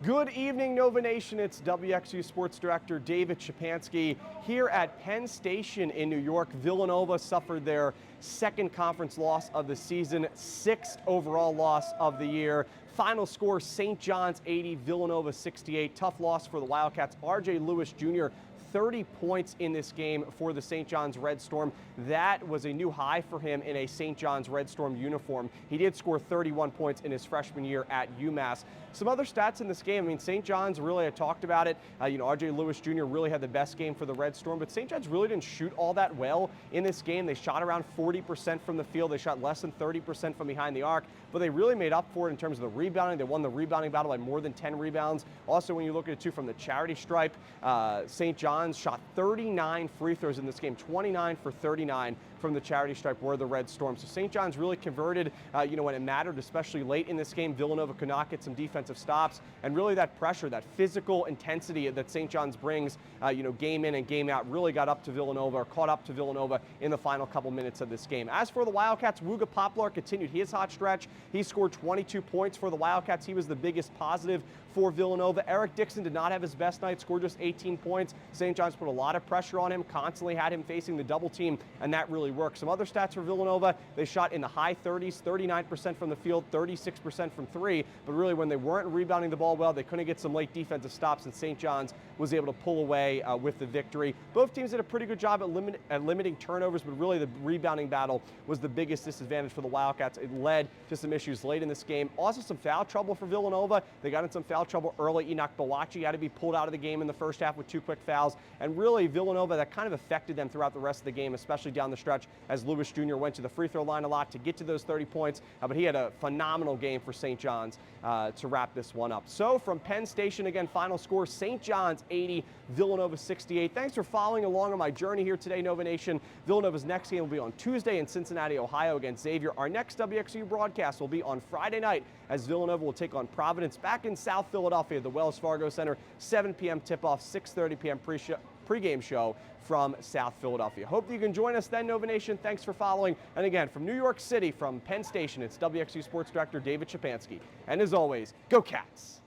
Good evening, Nova Nation. It's WXVU Sports Director David Szczepanski here at Penn Station in New York. Villanova suffered their second conference loss of the season, sixth overall loss of the year. Final score, St. John's 80, Villanova 68. Tough loss for the Wildcats. R.J. Lewis Jr., 30 points in this game for the St. John's Red Storm. That was a new high for him in a St. John's Red Storm uniform. He did score 31 points in his freshman year at UMass. Some other stats in this game. I mean, St. John's really, I talked about it. R.J. Lewis Jr. really had the best game for the Red Storm, but St. John's really didn't shoot all that well in this game. They shot around 40% from the field. They shot less than 30% from behind the arc, but they really made up for it in terms of the rebounding. They won the rebounding battle by more than 10 rebounds. Also, when you look at it too from the charity stripe, St. John's shot 39 free throws in this game, 29 for 39 from the charity stripe were the Red Storm. So St. John's really converted, when it mattered, especially late in this game. Villanova could not get some defensive stops, and really that pressure, that physical intensity that St. John's brings, game in and game out, really got up to Villanova, or caught up to Villanova in the final couple minutes of this game. As for the Wildcats, Wooga Poplar continued his hot stretch. He scored 22 points for the Wildcats. He was the biggest positive for Villanova. Eric Dixon did not have his best night, scored just 18 points. St. John's put a lot of pressure on him, constantly had him facing the double team, and that really worked. Some other stats for Villanova, they shot in the high 30s, 39% from the field, 36% from three, but really when they weren't rebounding the ball well, they couldn't get some late defensive stops, and St. John's was able to pull away with the victory. Both teams did a pretty good job at limiting turnovers, but really the rebounding battle was the biggest disadvantage for the Wildcats. It led to some issues late in this game. Also some foul trouble for Villanova. They got in some foul trouble early. Enoch Bawachi had to be pulled out of the game in the first half with two quick fouls, and really Villanova, that kind of affected them throughout the rest of the game, especially down the stretch as Lewis Jr. went to the free throw line a lot to get to those 30 points, but he had a phenomenal game for St. John's to wrap this one up. So from Penn Station, again, final score, St. John's 80, Villanova 68. Thanks for following along on my journey here today, Nova Nation. Villanova's next game will be on Tuesday in Cincinnati, Ohio against Xavier. Our next WXVU broadcast will be on Friday night as Villanova will take on Providence back in South Philadelphia at the Wells Fargo Center, 7 p.m. tip-off, 6:30 p.m. pregame show from South Philadelphia. Hope you can join us then, Nova Nation. Thanks for following. And again, from New York City, from Penn Station, it's WXVU Sports Director David Szczepanski. And as always, go Cats!